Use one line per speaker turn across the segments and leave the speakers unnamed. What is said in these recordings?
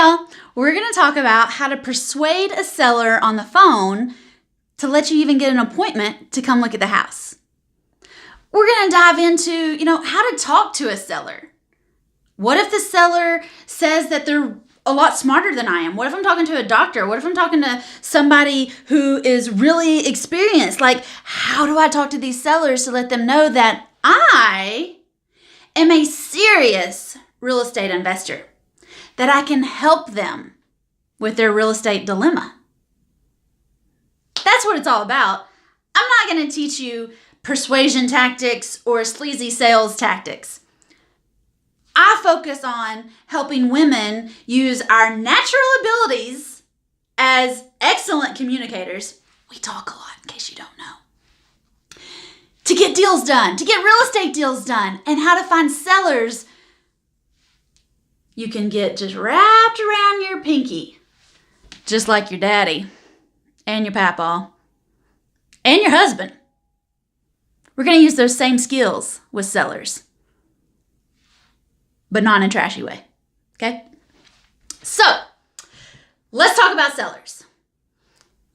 y'all, we're going to talk about how to persuade a seller on the phone to let you even get an appointment to come look at the house. We're going to dive into, how to talk to a seller. What if the seller says that they're a lot smarter than I am? What if I'm talking to a doctor? What if I'm talking to somebody who is really experienced? Like, how do I talk to these sellers to let them know that I am a serious real estate investor, that I can help them with their real estate dilemma? That's what it's all about. I'm not going to teach you persuasion tactics or sleazy sales tactics. I focus on helping women use our natural abilities as excellent communicators. We talk a lot, in case you don't know. To get deals done, to get real estate deals done, and how to find sellers you can get just wrapped around your pinky, just like your daddy and your papa and your husband. We're going to use those same skills with sellers, but not in a trashy way, okay? So, let's talk about sellers.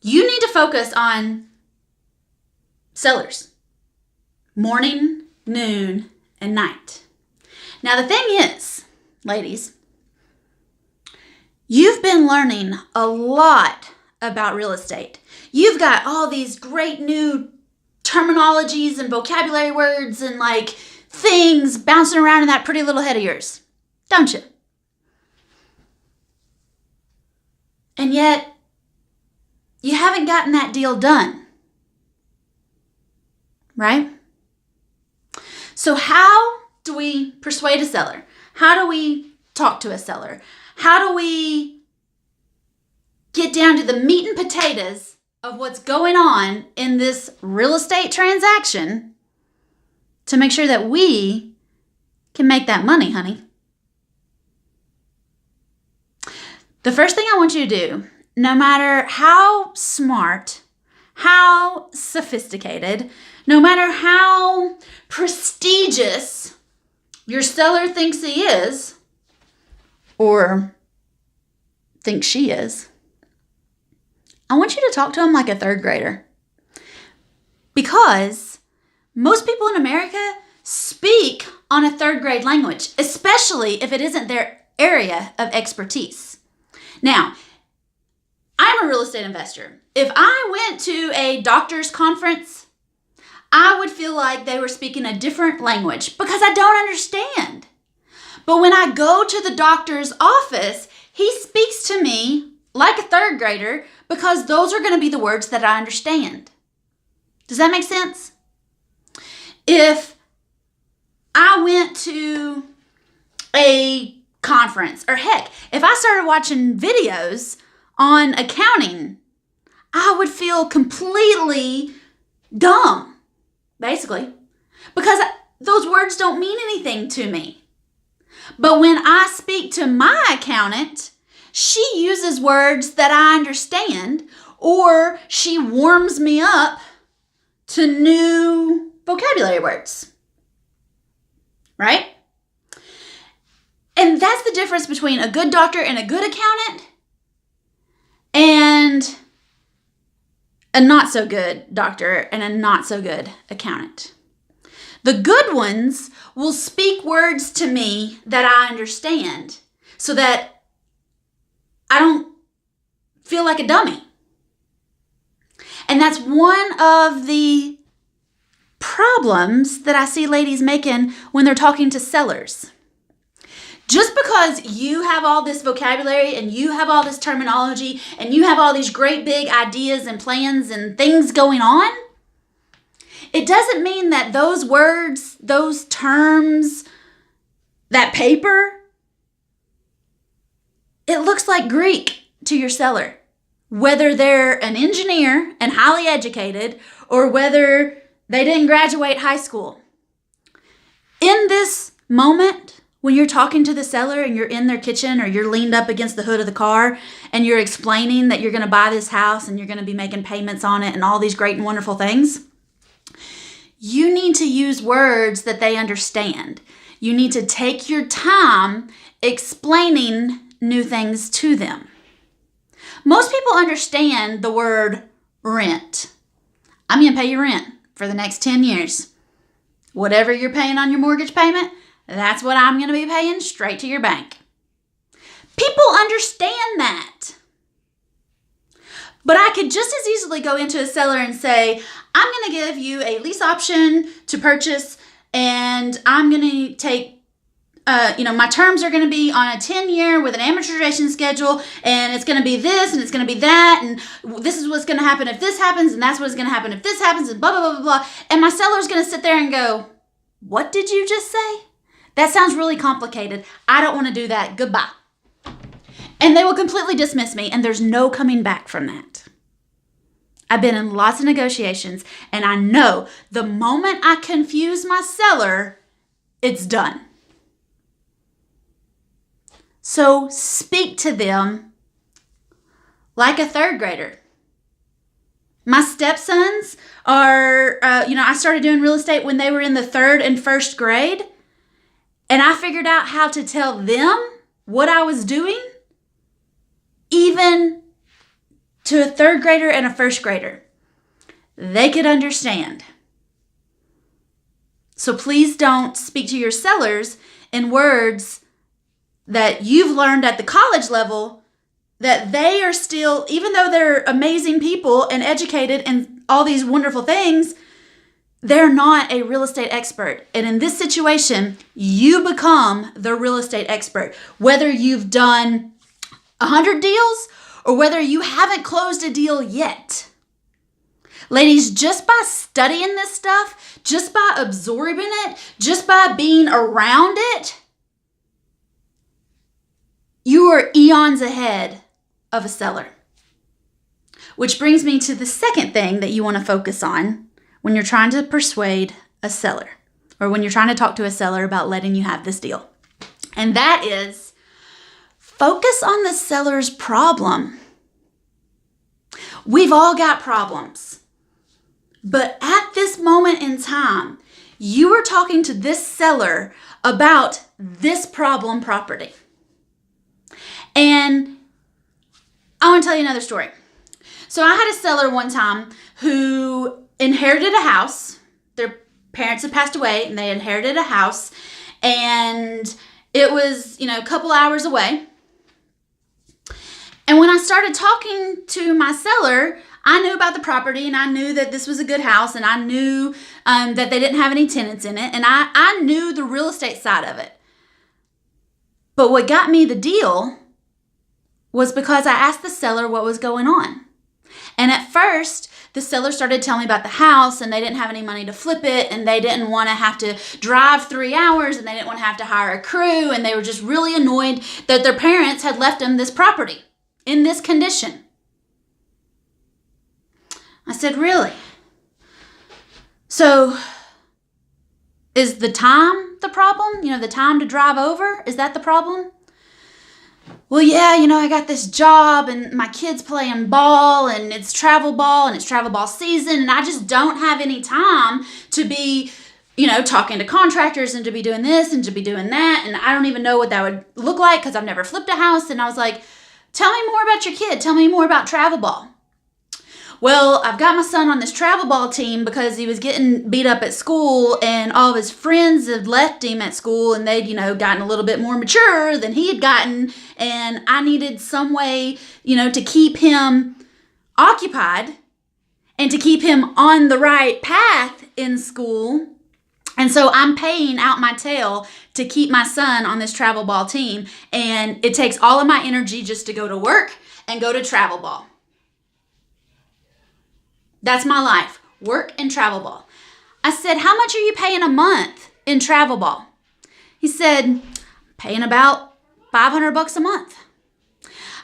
You need to focus on sellers, morning, noon, and night. Now, the thing is, ladies, you've been learning a lot about real estate. You've got all these great new terminologies and vocabulary words and things bouncing around in that pretty little head of yours, don't you? And yet, you haven't gotten that deal done, right? So how do we persuade a seller? How do we talk to a seller? How do we get down to the meat and potatoes of what's going on in this real estate transaction to make sure that we can make that money, honey? The first thing I want you to do, no matter how smart, how sophisticated, no matter how prestigious your seller thinks he is, or thinks she is, I want you to talk to him like a third grader. Because most people in America speak on a third grade language, especially if it isn't their area of expertise. Now, I'm a real estate investor. If I went to a doctor's conference, I would feel like they were speaking a different language because I don't understand. But when I go to the doctor's office, he speaks to me like a third grader because those are going to be the words that I understand. Does that make sense? If I went to a conference, or heck, if I started watching videos on accounting, I would feel completely dumb, basically, because those words don't mean anything to me. But when I speak to my accountant, she uses words that I understand, or she warms me up to new vocabulary words, right? And that's the difference between a good doctor and a good accountant and a not so good doctor and a not so good accountant. The good ones will speak words to me that I understand so that I don't feel like a dummy. And that's one of the problems that I see ladies making when they're talking to sellers. Just because you have all this vocabulary and you have all this terminology and you have all these great big ideas and plans and things going on, it doesn't mean that those words, those terms, that paper, it looks like Greek to your seller. Whether they're an engineer and highly educated or whether they didn't graduate high school. In this moment, when you're talking to the seller and you're in their kitchen or you're leaned up against the hood of the car and you're explaining that you're going to buy this house and you're going to be making payments on it and all these great and wonderful things, you need to use words that they understand. You need to take your time explaining new things to them. Most people understand the word rent. I'm going to pay you rent for the next 10 years. Whatever you're paying on your mortgage payment, that's what I'm going to be paying straight to your bank. People understand that. But I could just as easily go into a seller and say, I'm going to give you a lease option to purchase, and I'm going to take, my terms are going to be on a 10-year with an amortization schedule, and it's going to be this, and it's going to be that, and this is what's going to happen if this happens, and that's what's going to happen if this happens, and blah, blah, blah, blah, blah. And my seller's going to sit there and go, what did you just say? That sounds really complicated. I don't want to do that. Goodbye. And they will completely dismiss me, and there's no coming back from that. I've been in lots of negotiations, and I know the moment I confuse my seller, it's done. So speak to them like a third grader. My stepsons are, I started doing real estate when they were in the 3rd and 1st grade, and I figured out how to tell them what I was doing, even to a 3rd grader and a 1st grader. They could understand. So please don't speak to your sellers in words that you've learned at the college level that they are still, even though they're amazing people and educated and all these wonderful things, they're not a real estate expert. And in this situation, you become the real estate expert. Whether you've done 100 deals or whether you haven't closed a deal yet. Ladies, just by studying this stuff, just by absorbing it, just by being around it, you are eons ahead of a seller. Which brings me to the second thing that you want to focus on when you're trying to persuade a seller, or when you're trying to talk to a seller about letting you have this deal. And that is, focus on the seller's problem. We've all got problems. But at this moment in time, you are talking to this seller about this problem property. And I want to tell you another story. So I had a seller one time who inherited a house. Their parents had passed away and they inherited a house. And it was, a couple hours away. And when I started talking to my seller, I knew about the property and I knew that this was a good house and I knew that they didn't have any tenants in it. And I knew the real estate side of it. But what got me the deal was because I asked the seller what was going on. And at first, the seller started telling me about the house and they didn't have any money to flip it and they didn't want to have to drive 3 hours and they didn't want to have to hire a crew and they were just really annoyed that their parents had left them this property in this condition. I said, really? So is the time the problem? The time to drive over? Is that the problem? Well, yeah, I got this job and my kid's playing ball and it's travel ball season and I just don't have any time to be, talking to contractors and to be doing this and to be doing that. And I don't even know what that would look like because I've never flipped a house. And I was like, tell me more about your kid. Tell me more about travel ball. Well, I've got my son on this travel ball team because he was getting beat up at school and all of his friends had left him at school and they'd, gotten a little bit more mature than he had gotten. And I needed some way, to keep him occupied and to keep him on the right path in school. And so I'm paying out my tail to keep my son on this travel ball team. And it takes all of my energy just to go to work and go to travel ball. That's my life, work and travel ball. I said, how much are you paying a month in travel ball? He said, paying about $500 a month.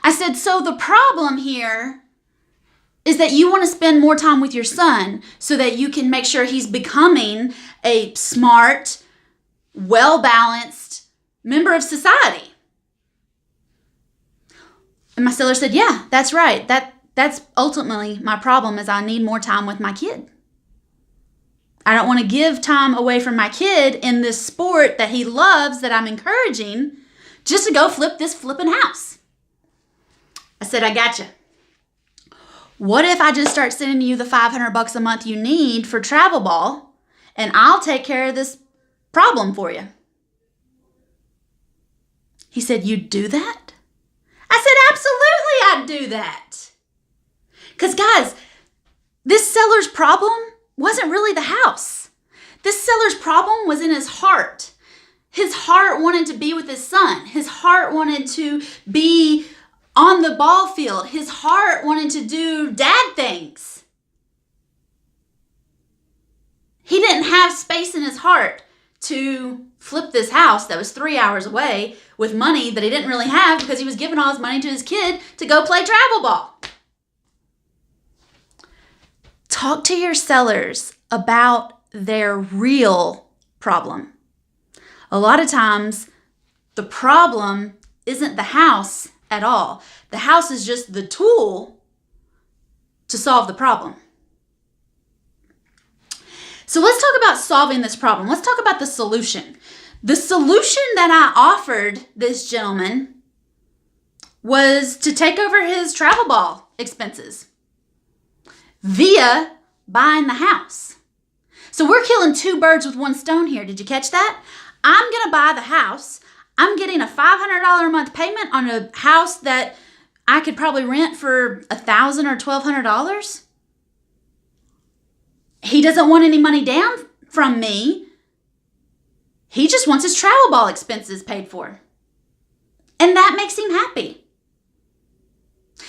I said, so the problem here is that you want to spend more time with your son so that you can make sure he's becoming a smart, well-balanced member of society. And my seller said, yeah, that's right. That's ultimately my problem is I need more time with my kid. I don't want to give time away from my kid in this sport that he loves, that I'm encouraging just to go flip this flipping house. I said, I got you. What if I just start sending you the $500 a month you need for travel ball, and I'll take care of this problem for you? He said, you'd do that? I said, absolutely, I'd do that. Because guys, this seller's problem wasn't really the house. This seller's problem was in his heart. His heart wanted to be with his son. His heart wanted to be on the ball field. His heart wanted to do dad things. He didn't have space in his heart to flip this house that was 3 hours away with money that he didn't really have because he was giving all his money to his kid to go play travel ball. Talk to your sellers about their real problem. A lot of times, the problem isn't the house at all. The house is just the tool to solve the problem. So let's talk about solving this problem. Let's talk about the solution. The solution that I offered this gentleman was to take over his travel ball expenses via buying the house. So we're killing two birds with one stone here. Did you catch that? I'm going to buy the house. I'm getting a $500 a month payment on a house that I could probably rent for $1,000 or $1,200. He doesn't want any money down from me. He just wants his travel ball expenses paid for. And that makes him happy.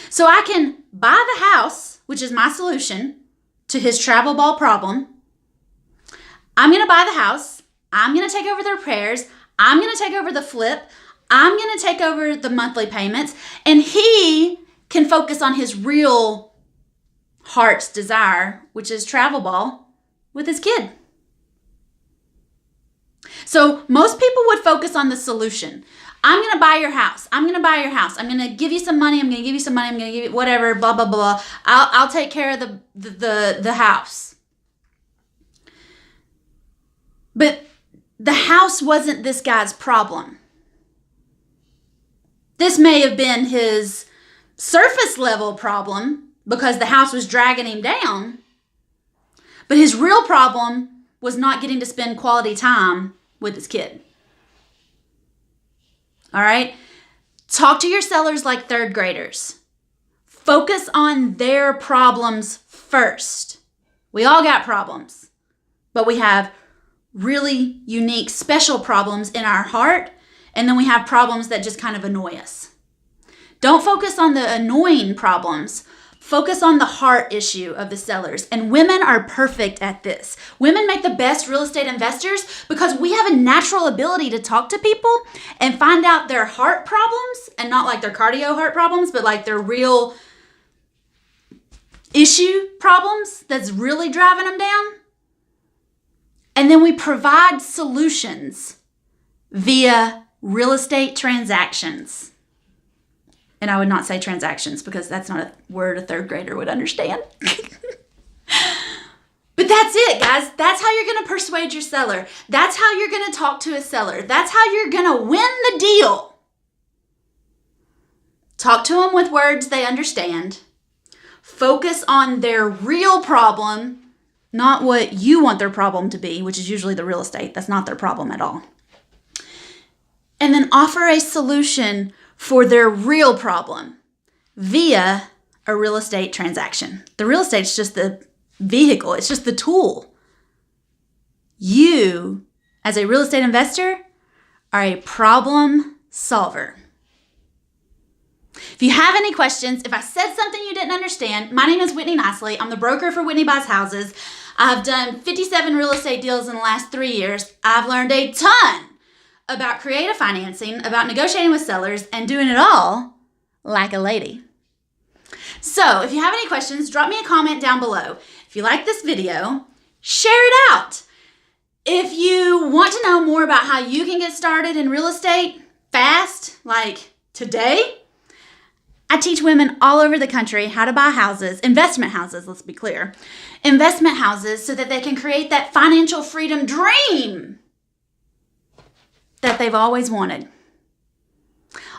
So I can buy the house, which is my solution to his travel ball problem. I'm going to buy the house. I'm going to take over the repairs. I'm going to take over the flip. I'm going to take over the monthly payments. And he can focus on his real heart's desire, which is travel ball with his kid. So most people would focus on the solution. I'm going to buy your house. I'm going to buy your house. I'm going to give you some money. I'm going to give you some money. I'm going to give you whatever, blah, blah, blah. I'll take care of the house. But the house wasn't this guy's problem. This may have been his surface level problem because the house was dragging him down. But his real problem was not getting to spend quality time with his kid. All right? Talk to your sellers like third graders. Focus on their problems first. We all got problems, but we have really unique, special problems in our heart, and then we have problems that just kind of annoy us. Don't focus on the annoying problems. Focus on the heart issue of the sellers. And women are perfect at this. Women make the best real estate investors because we have a natural ability to talk to people and find out their heart problems, and not like their cardio heart problems, but like their real issue problems that's really driving them down. And then we provide solutions via real estate transactions. And I would not say transactions because that's not a word a third grader would understand. But that's it, guys. That's how you're going to persuade your seller. That's how you're going to talk to a seller. That's how you're going to win the deal. Talk to them with words they understand. Focus on their real problem, not what you want their problem to be, which is usually the real estate. That's not their problem at all. And then offer a solution for their real problem via a real estate transaction. The real estate is just the vehicle. It's just the tool. You, as a real estate investor, are a problem solver. If you have any questions, if I said something you didn't understand, my name is Whitney Nicely. I'm the broker for Whitney Buys Houses. I've done 57 real estate deals in the last 3 years. I've learned a ton about creative financing, about negotiating with sellers, and doing it all like a lady. So if you have any questions, drop me a comment down below. If you like this video, share it out. If you want to know more about how you can get started in real estate fast, like today, I teach women all over the country how to buy houses, investment houses, let's be clear, investment houses so that they can create that financial freedom dream that they've always wanted.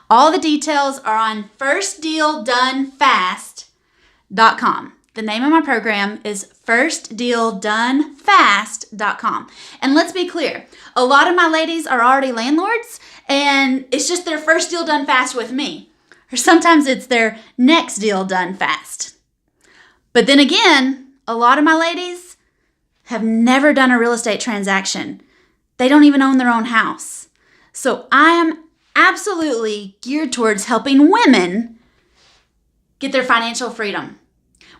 All the details are on firstdealdonefast.com. The name of my program is firstdealdonefast.com. And let's be clear, a lot of my ladies are already landlords and it's just their first deal done fast with me. Or sometimes it's their next deal done fast. But then again, a lot of my ladies have never done a real estate transaction. They don't even own their own house. So I am absolutely geared towards helping women get their financial freedom.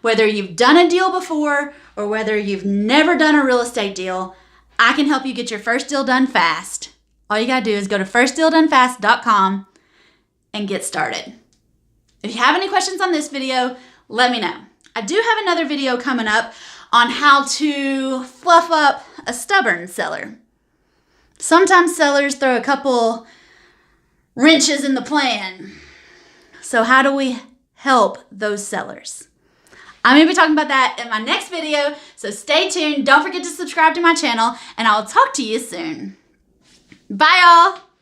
Whether you've done a deal before or whether you've never done a real estate deal, I can help you get your first deal done fast. All you gotta do is go to firstdealdonefast.com and get started. If you have any questions on this video, let me know. I do have another video coming up on how to fluff up a stubborn seller. Sometimes sellers throw a couple wrenches in the plan. So how do we help those sellers? I'm going to be talking about that in my next video, so stay tuned. Don't forget to subscribe to my channel, and I'll talk to you soon. Bye, y'all.